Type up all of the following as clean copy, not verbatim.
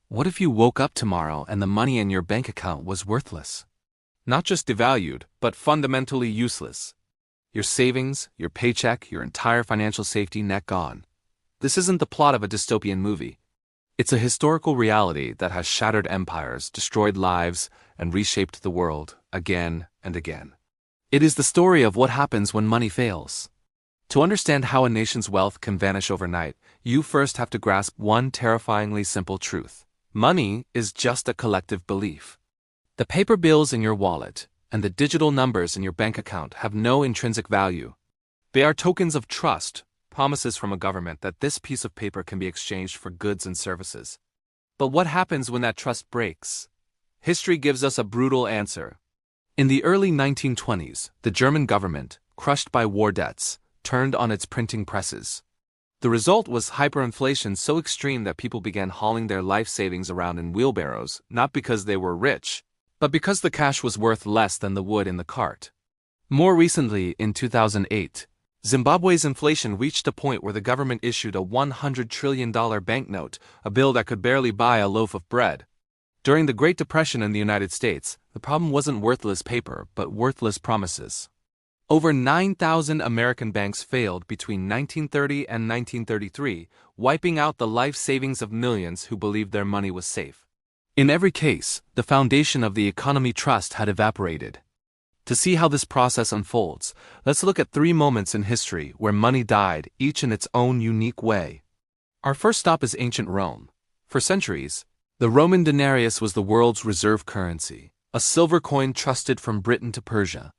What if you woke up tomorrow and the money in your bank account was worthless? Not just devalued, but fundamentally useless. Your savings, your paycheck, your entire financial safety net gone. This isn't the plot of a dystopian movie. It's a historical reality that has shattered empires, destroyed lives, and reshaped the world again and again. It is the story of what happens when money fails. To understand how a nation's wealth can vanish overnight, you first have to grasp one terrifyingly simple truth. Money is just a collective belief. The paper bills in your wallet and the digital numbers in your bank account have no intrinsic value. They are tokens of trust, promises from a government that this piece of paper can be exchanged for goods and services. But what happens when that trust breaks? History gives us a brutal answer. In the early 1920s, the German government, crushed by war debts, turned on its printing presses. The result was hyperinflation so extreme that people began hauling their life savings around in wheelbarrows, not because they were rich, but because the cash was worth less than the wood in the cart. More recently, in 2008, Zimbabwe's inflation reached a point where the government issued a $100 trillion banknote, a bill that could barely buy a loaf of bread. During the Great Depression in the United States, the problem wasn't worthless paper, but worthless promises. Over 9,000 American banks failed between 1930 and 1933, wiping out the life savings of millions who believed their money was safe. In every case, the foundation of the economy trust had evaporated. To see how this process unfolds, let's look at 3 moments in history where money died, each in its own unique way. Our first stop is ancient Rome. For centuries, the Roman denarius was the world's reserve currency, a silver coin trusted from Britain to Persia.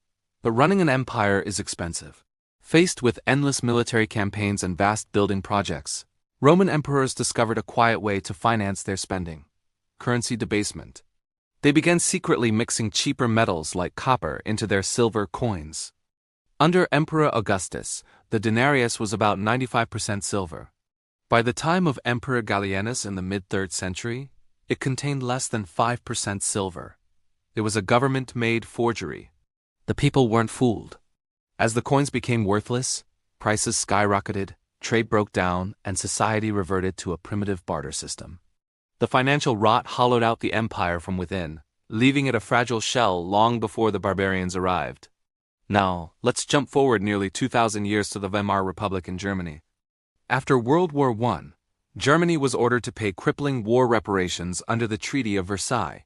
But running an empire is expensive. Faced with endless military campaigns and vast building projects, Roman emperors discovered a quiet way to finance their spending: currency debasement. They began secretly mixing cheaper metals like copper into their silver coins. Under Emperor Augustus, the denarius was about 95% silver. By the time of Emperor Gallienus in the mid-3rd century, it contained less than 5% silver. It was a government-made forgery. The people weren't fooled. As the coins became worthless, prices skyrocketed, trade broke down, and society reverted to a primitive barter system. The financial rot hollowed out the empire from within, leaving it a fragile shell long before the barbarians arrived. Now, let's jump forward nearly 2,000 years to the Weimar Republic in Germany. After World War I, Germany was ordered to pay crippling war reparations under the Treaty of Versailles.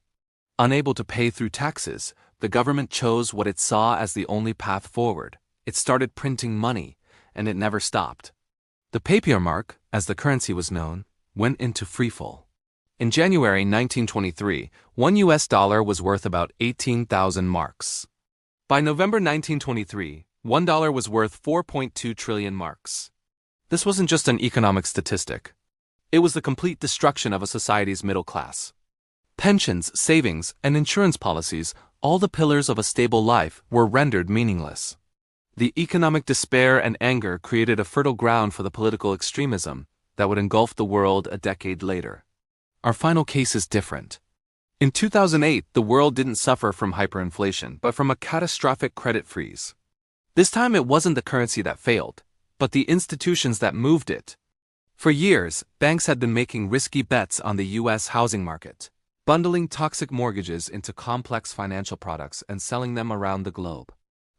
Unable to pay through taxes, the government chose what it saw as the only path forward. It started printing money, and it never stopped. The Papiermark, as the currency was known, went into freefall. In January 1923, $1 was worth about 18,000 marks. By November 1923, $1 was worth 4.2 trillion marks. This wasn't just an economic statistic. It was the complete destruction of a society's middle class. Pensions, savings, and insurance policies, all the pillars of a stable life, were rendered meaningless. The economic despair and anger created a fertile ground for the political extremism that would engulf the world a decade later. Our final case is different. In 2008, the world didn't suffer from hyperinflation, but from a catastrophic credit freeze. This time it wasn't the currency that failed, but the institutions that moved it. For years, banks had been making risky bets on the U.S. housing market, bundling toxic mortgages into complex financial products and selling them around the globe.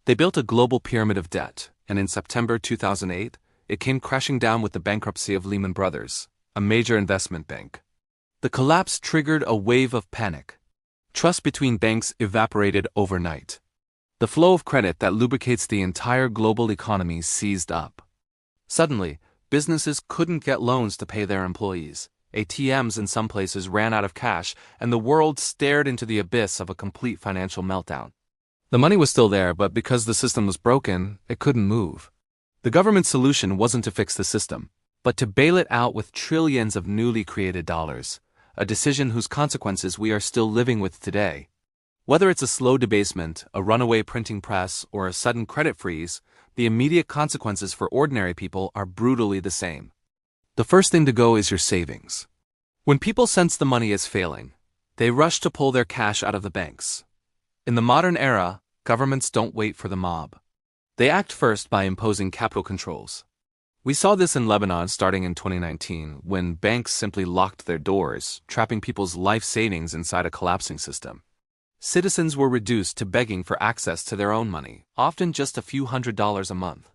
They built a global pyramid of debt, and in September 2008, it came crashing down with the bankruptcy of Lehman Brothers, a major investment bank. The collapse triggered a wave of panic. Trust between banks evaporated overnight. The flow of credit that lubricates the entire global economy seized up. Suddenly, businesses couldn't get loans to pay their employees. ATMs in some places ran out of cash, and the world stared into the abyss of a complete financial meltdown. The money was still there, but because the system was broken, it couldn't move. The government's solution wasn't to fix the system, but to bail it out with trillions of newly created dollars, a decision whose consequences we are still living with today. Whether it's a slow debasement, a runaway printing press, or a sudden credit freeze, the immediate consequences for ordinary people are brutally the same. The first thing to go is your savings. When people sense the money is failing, they rush to pull their cash out of the banks. In the modern era, governments don't wait for the mob. They act first by imposing capital controls. We saw this in Lebanon starting in 2019 when banks simply locked their doors, trapping people's life savings inside a collapsing system. Citizens were reduced to begging for access to their own money, often just a few $100s a month.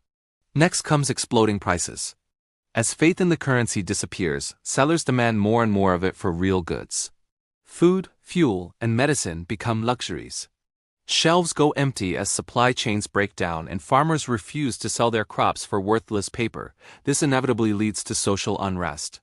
Next comes exploding prices. As faith in the currency disappears, sellers demand more and more of it for real goods. Food, fuel, and medicine become luxuries. Shelves go empty as supply chains break down and farmers refuse to sell their crops for worthless paper. This inevitably leads to social unrest.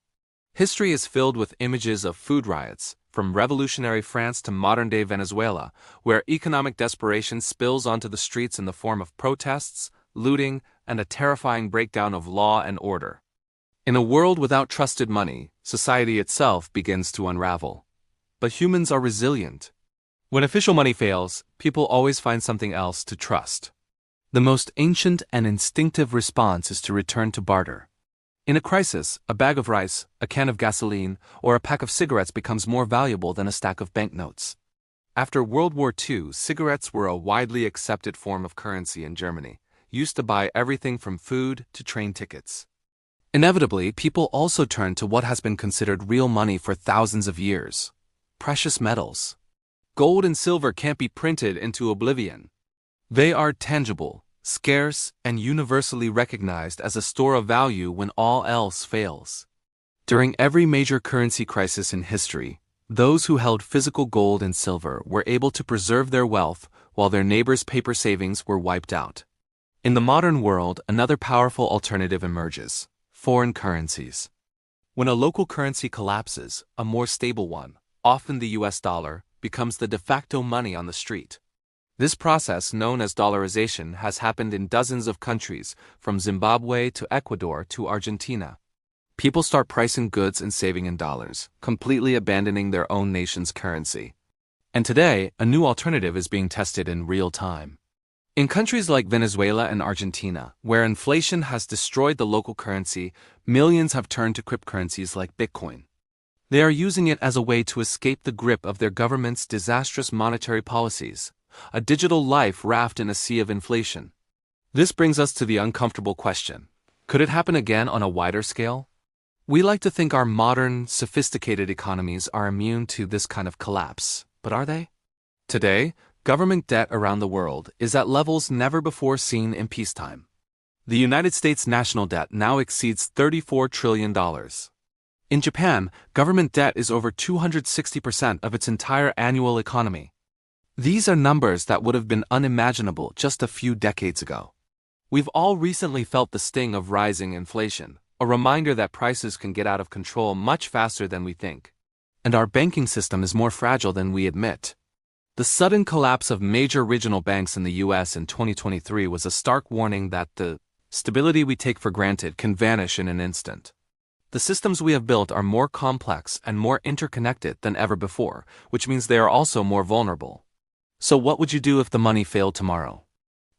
History is filled with images of food riots, from revolutionary France to modern-day Venezuela, where economic desperation spills onto the streets in the form of protests, looting, and a terrifying breakdown of law and order. In a world without trusted money, society itself begins to unravel. But humans are resilient. When official money fails, people always find something else to trust. The most ancient and instinctive response is to return to barter. In a crisis, a bag of rice, a can of gasoline, or a pack of cigarettes becomes more valuable than a stack of banknotes. After World War II, cigarettes were a widely accepted form of currency in Germany, used to buy everything from food to train tickets. Inevitably, people also turn to what has been considered real money for thousands of years: precious metals. Gold and silver can't be printed into oblivion. They are tangible, scarce, and universally recognized as a store of value when all else fails. During every major currency crisis in history, those who held physical gold and silver were able to preserve their wealth while their neighbors' paper savings were wiped out. In the modern world, another powerful alternative emerges: foreign currencies. When a local currency collapses, a more stable one, often the US dollar, becomes the de facto money on the street. This process, known as dollarization, has happened in dozens of countries, from Zimbabwe to Ecuador to Argentina. People start pricing goods and saving in dollars, completely abandoning their own nation's currency. And today, a new alternative is being tested in real time. In countries like Venezuela and Argentina, where inflation has destroyed the local currency, millions have turned to cryptocurrencies like Bitcoin. They are using it as a way to escape the grip of their government's disastrous monetary policies, a digital life raft in a sea of inflation. This brings us to the uncomfortable question: could it happen again on a wider scale? We like to think our modern, sophisticated economies are immune to this kind of collapse, but are they? Today, government debt around the world is at levels never before seen in peacetime. The United States national debt now exceeds $34 trillion. In Japan, government debt is over 260% of its entire annual economy. These are numbers that would have been unimaginable just a few decades ago. We've all recently felt the sting of rising inflation, a reminder that prices can get out of control much faster than we think. And our banking system is more fragile than we admit. The sudden collapse of major regional banks in the US in 2023 was a stark warning that the stability we take for granted can vanish in an instant. The systems we have built are more complex and more interconnected than ever before, which means they are also more vulnerable. So what would you do if the money failed tomorrow?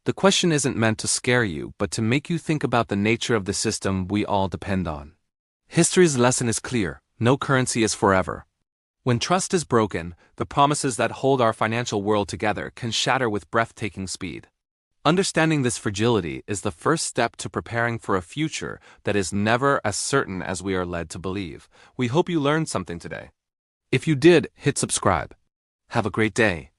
The question isn't meant to scare you, but to make you think about the nature of the system we all depend on. History's lesson is clear: no currency is forever. When trust is broken, the promises that hold our financial world together can shatter with breathtaking speed. Understanding this fragility is the first step to preparing for a future that is never as certain as we are led to believe. We hope you learned something today. If you did, hit subscribe. Have a great day.